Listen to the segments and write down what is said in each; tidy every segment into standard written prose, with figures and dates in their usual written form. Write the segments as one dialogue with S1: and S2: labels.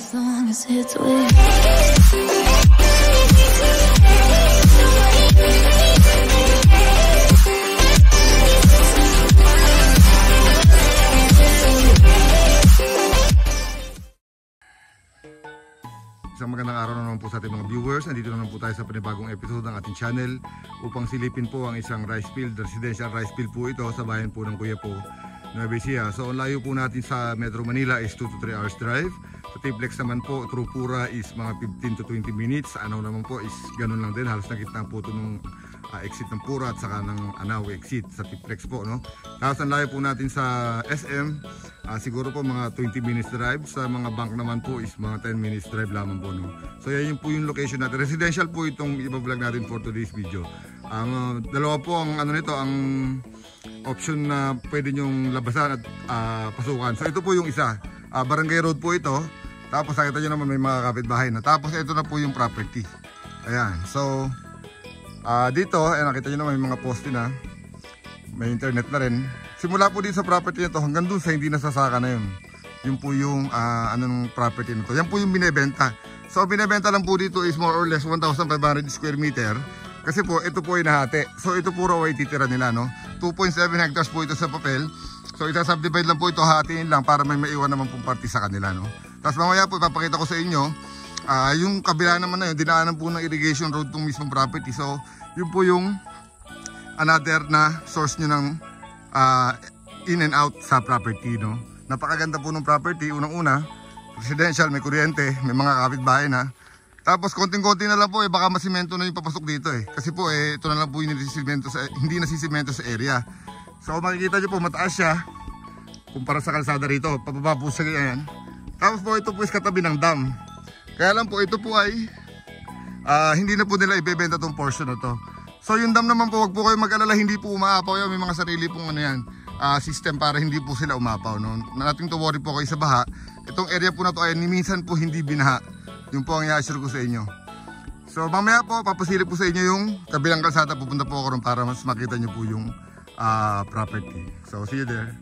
S1: as long as it's with
S2: Isang magandang araw na naman po sa ating mga viewers. Nandito naman po tayo sa panibagong episode ng ating channel upang silipin po ang isang rice field, residential rice field po ito sa bayan po ng Kuya po, Nueva Ecija. So ang layo po natin sa Metro Manila is 2 to 3 hours drive. Sa Tiplex naman po, through Pura is mga 15 to 20 minutes. Ano naman po is ganun lang din, halos nakita po ito nung exit ng Pura at saka ng Anaw exit sa Tiplex po, no? Tapos ang layo po natin sa SM, siguro po mga 20 minutes drive. Sa mga bank naman po is mga 10 minutes drive lamang po, no? So yan po yung location natin. Residential po itong i-vlog natin for today's video. Ang dalawa po ang ano nito, ang option na pwede nyong labasan at pasukan. So ito po yung isa, Barangay Road po ito. Tapos nakita nyo naman may mga kapitbahay na. Tapos ito na po yung property. Ayan, so dito, nakita nyo naman may mga poste na. May internet na rin. Simula po dito sa property na to hanggang dun sa hindi nasasaka na yun. Yun po yung anong property na to. Yan po yung binebenta. So binebenta lang po dito is more or less 1,500 square meter. Kasi po ito po ay nahati. So ito po raw ay titira nila, no? 2.7 hectares po ito sa papel. So isa-subdivide lang po ito, hatiin lang para may maiwan naman pong party sa kanila, no? Tapos mamaya po ipapakita ko sa inyo yung kabila naman na yun, dinaanan po ng irrigation road tong mismong property. So yun po yung another na source nyo ng in and out sa property, no? Napakaganda po ng property. Unang-una, residential, may kuryente, may mga kapitbahay na. Tapos konting-konti na lang po, baka masimento na yung papasok dito Kasi po ito na lang po yung hindi nasisimento sa area. So makikita nyo po, mataas siya kumpara sa kalsada rito. Pababa po siya yan. Tapos po ito po is katabi ng dam. Kaya lang po ito po ay hindi na po nila ibebenta tong portion na to. So yung dam naman po, wag po kayo mag-alala, hindi po umaapaw yan. May mga sarili pong ano yan, system para hindi po sila umapaw, no? Nothing to worry po kayo sa baha. Itong area po na to ay minsan po hindi binaha. Yung po ang i-assure ko sa inyo. So mamaya po papasilip po sa inyo yung kabilang kalsada. Pupunta po ako ron para mas makita nyo po yung property. So see you there.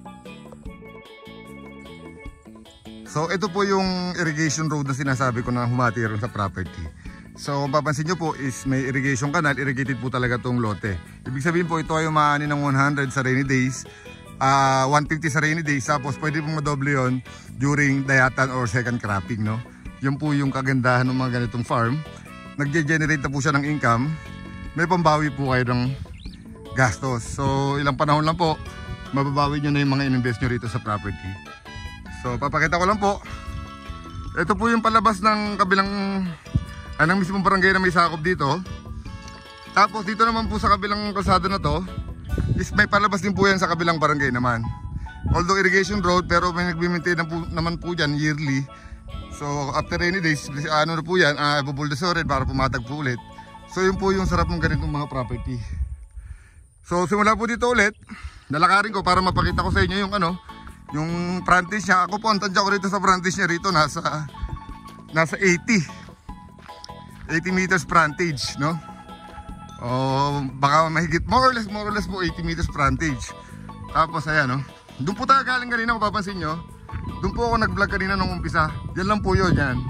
S2: So ito po yung irrigation road na sinasabi ko na humati ron sa property. So papansin nyo po is may irrigation canal. Irrigated po talaga tong lote. Ibig sabihin po ito ay umaani ng 100 sa rainy days, 150 sa rainy days. Tapos pwede pong madoble yon during dayatan or second cropping, no? Yan po yung kagandahan ng mga ganitong farm. Nagge-generate na po siya ng income. May pambawi po kayo ng gastos. So ilang panahon lang po, mababawi nyo na yung mga in-invest nyo rito sa property. So papakita ko lang po. Ito po yung palabas ng kabilang anong mismong barangay na may sakop dito. Tapos dito naman po sa kabilang kalsada na to is may palabas din po yan sa kabilang barangay naman. Although irrigation road, pero may nagbi-maintain naman po dyan yearly. So after rainy days, ano na po yan, ibubuldosorin para pumatag po ulit. So yun po yung sarap ng ganitong mga property. So simula po dito ulit, nalakarin ko para mapakita ko sa inyo yung ano, yung frontage niya. Ako po, ang tansya ko rito sa frontage niya rito, nasa 80 meters frontage, no? O baka mahigit, more or less po 80 meters frontage. Tapos ayan, no? Doon po tayo galing kanina, kung papansin nyo. Doon po ako nag-vlog kanina nung umpisa. Yan lang po yun, yan.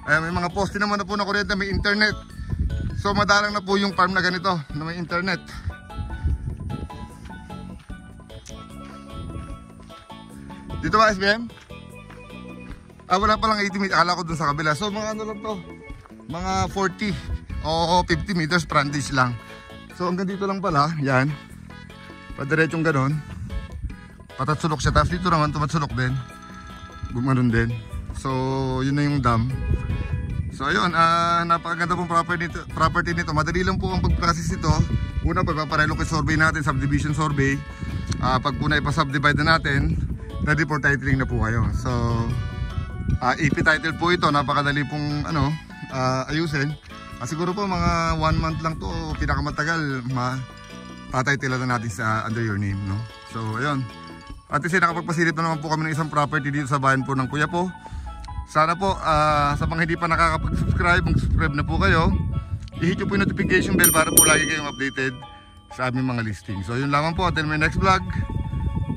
S2: Ayan, may mga poste naman na po na kuryente, may internet. So madalang na po yung farm na ganito, na may internet. Dito ba, SBM? Wala palang 80 meters, akala ko doon sa kabila. So mga ano lang to, mga 40 o 50 meters frontage lang. So hanggang dito lang pala, yan. Padiretsyong ganon. Patatsulok siya, tapos dito naman tumatsulok din. Gumanon din. So yun na yung dam. So ayun, napakaganda pong property nito. Madali lang po ang pag-process ito. Una, pagpaparelocate survey natin, subdivision survey. Pag po na ipasubdivide na natin, ready for titling na po kayo. So AP title po ito, napakadali pong ayusin. Siguro po mga 1 month lang to, pinakamatagal, patitila na natin sa under your name, no? So ayun. At kasi nakapagpasilip na naman po kami ng isang property dito sa bayan po ng Kuya po. Sana po sa mga hindi pa nakakapag-subscribe, mag-subscribe na po kayo. I-hit nyo po yung notification bell para po lagi kayong updated sa aming mga listing. So yun lamang po, until my next vlog.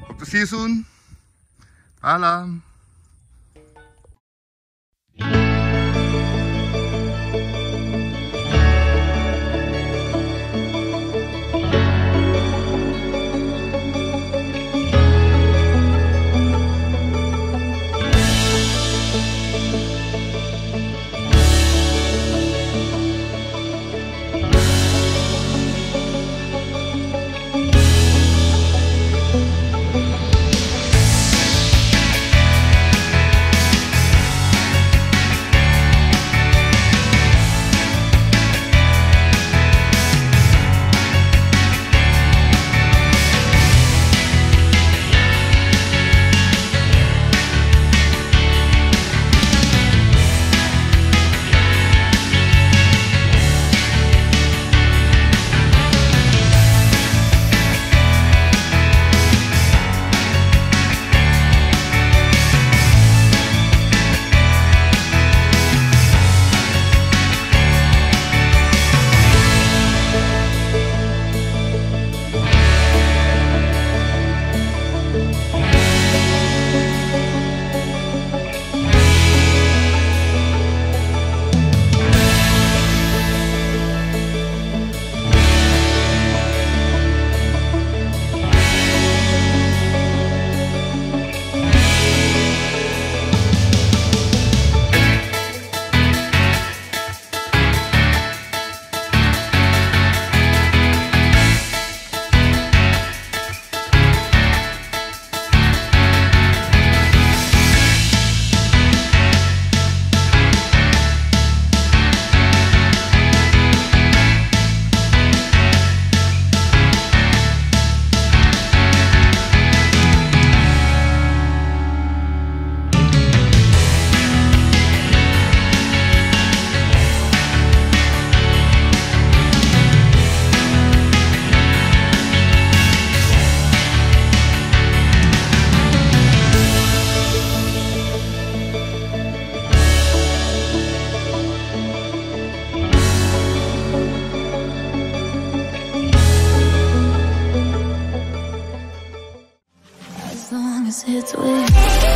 S2: Hope to see you soon. Paalam.
S1: it's with